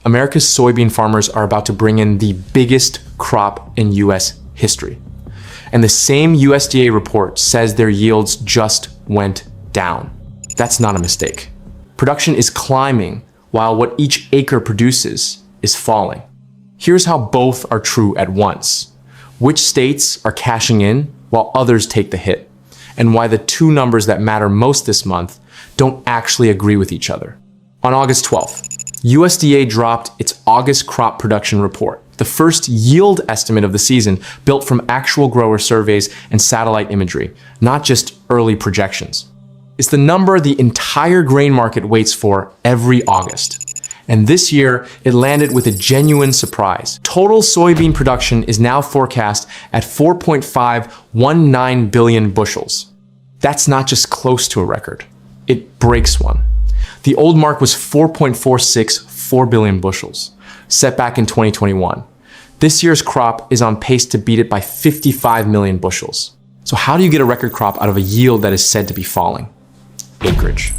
America's soybean farmers are about to bring in the biggest crop in U.S. history. And the same USDA report says their yields just went down. That's not a mistake. Production is climbing while what each acre produces is falling. Here's how both are true at once. Which states are cashing in while others take the hit, and why the two numbers that matter most this month don't actually agree with each other. On August 12th, USDA dropped its August crop production report, the first yield estimate of the season built from actual grower surveys and satellite imagery, not just early projections. It's the number the entire grain market waits for every August. And this year, it landed with a genuine surprise. Total soybean production is now forecast at 4.519 billion bushels. That's not just close to a record, it breaks one. The old mark was 4.464 billion bushels, set back in 2021. This year's crop is on pace to beat it by 55 million bushels. So how do you get a record crop out of a yield that is said to be falling? Acreage.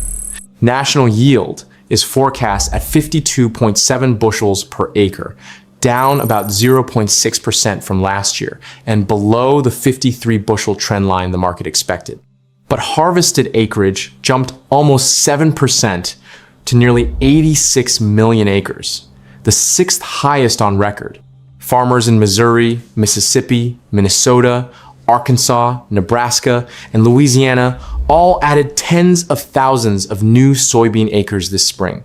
National yield is forecast at 52.7 bushels per acre, down about 0.6% from last year, and below the 53 bushel trend line the market expected. But harvested acreage jumped almost 7% to nearly 86 million acres, the sixth highest on record. Farmers in Missouri, Mississippi, Minnesota, Arkansas, Nebraska, and Louisiana all added tens of thousands of new soybean acres this spring.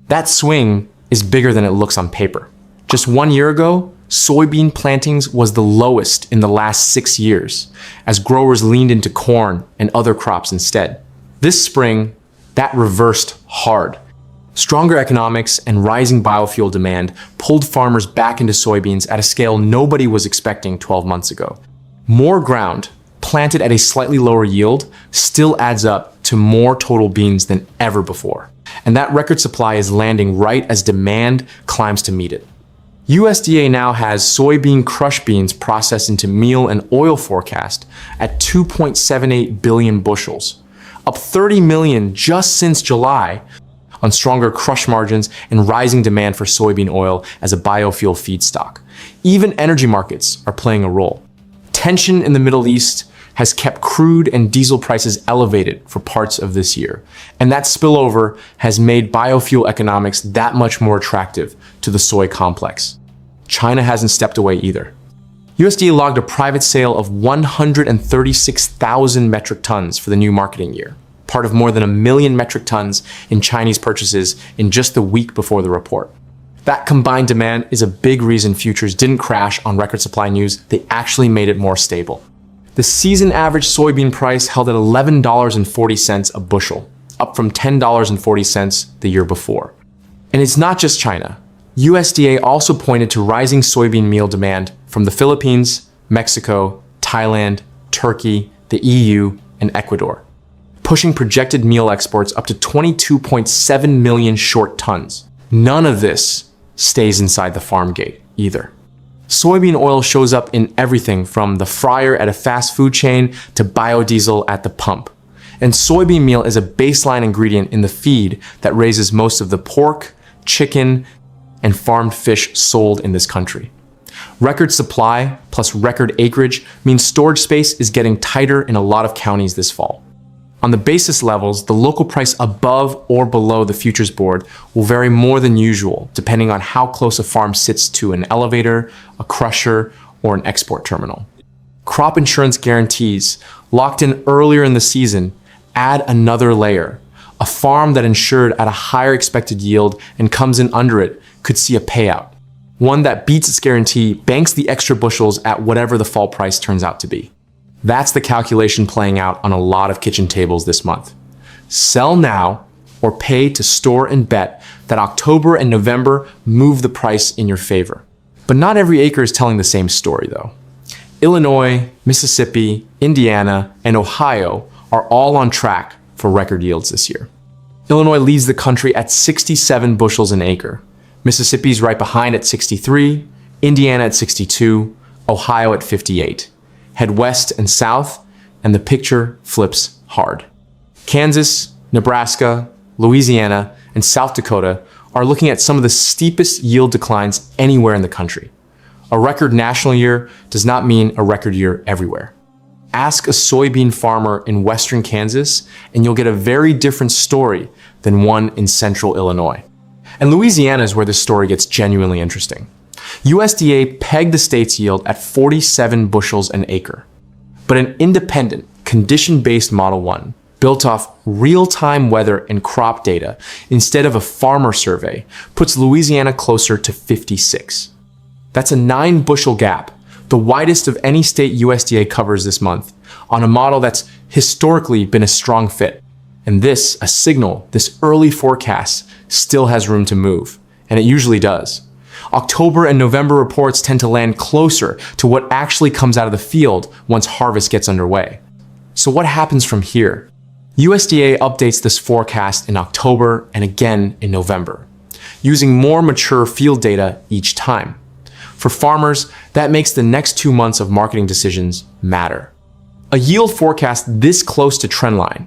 That swing is bigger than it looks on paper. Just 1 year ago, soybean plantings was the lowest in the last 6 years, as growers leaned into corn and other crops instead. This spring, that reversed hard. Stronger economics and rising biofuel demand pulled farmers back into soybeans at a scale nobody was expecting 12 months ago. More ground, planted at a slightly lower yield, still adds up to more total beans than ever before. And that record supply is landing right as demand climbs to meet it. USDA now has soybean crush beans processed into meal and oil forecast at 2.78 billion bushels, up 30 million just since July, on stronger crush margins and rising demand for soybean oil as a biofuel feedstock. Even energy markets are playing a role. Tension in the Middle East has kept crude and diesel prices elevated for parts of this year, and that spillover has made biofuel economics that much more attractive to the soy complex. China hasn't stepped away either. USDA logged a private sale of 136,000 metric tons for the new marketing year, part of more than 1 million metric tons in Chinese purchases in just the week before the report. That combined demand is a big reason futures didn't crash on record supply news. They actually made it more stable. The season average soybean price held at $11.40 a bushel, up from $10.40 the year before. And it's not just China. USDA also pointed to rising soybean meal demand from the Philippines, Mexico, Thailand, Turkey, the EU, and Ecuador, pushing projected meal exports up to 22.7 million short tons. None of this stays inside the farm gate either. Soybean oil shows up in everything from the fryer at a fast food chain to biodiesel at the pump. And soybean meal is a baseline ingredient in the feed that raises most of the pork, chicken, and farmed fish sold in this country. Record supply plus record acreage means storage space is getting tighter in a lot of counties this fall. On the basis levels, the local price above or below the futures board will vary more than usual, depending on how close a farm sits to an elevator, a crusher, or an export terminal. Crop insurance guarantees, locked in earlier in the season, add another layer. A farm that insured at a higher expected yield and comes in under it could see a payout. One that beats its guarantee banks the extra bushels at whatever the fall price turns out to be. That's the calculation playing out on a lot of kitchen tables this month. Sell now or pay to store and bet that October and November move the price in your favor. But not every acre is telling the same story though. Illinois, Mississippi, Indiana, and Ohio are all on track for record yields this year. Illinois leads the country at 67 bushels an acre. Mississippi's right behind at 63, Indiana at 62, Ohio at 58. Head west and south, and the picture flips hard. Kansas, Nebraska, Louisiana, and South Dakota are looking at some of the steepest yield declines anywhere in the country. A record national year does not mean a record year everywhere. Ask a soybean farmer in western Kansas, and you'll get a very different story than one in central Illinois. And Louisiana is where this story gets genuinely interesting. USDA pegged the state's yield at 47 bushels an acre. But an independent, condition-based Model 1, built off real-time weather and crop data instead of a farmer survey, puts Louisiana closer to 56. That's a 9-bushel gap, the widest of any state USDA covers this month, on a model that's historically been a strong fit. And this, a signal, this early forecast still has room to move, and it usually does. October and November reports tend to land closer to what actually comes out of the field once harvest gets underway. So what happens from here? USDA updates this forecast in October and again in November, using more mature field data each time. For farmers, that makes the next 2 months of marketing decisions matter. A yield forecast this close to trendline,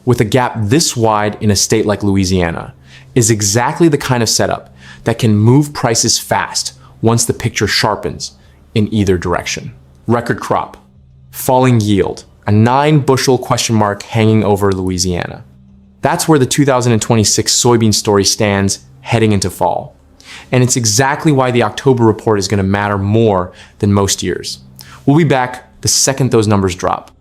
with a gap this wide in a state like Louisiana, is exactly the kind of setup that can move prices fast once the picture sharpens in either direction. Record crop, falling yield, a 9-bushel question mark hanging over Louisiana. That's where the 2026 soybean story stands heading into fall. And it's exactly why the October report is going to matter more than most years. We'll be back the second those numbers drop.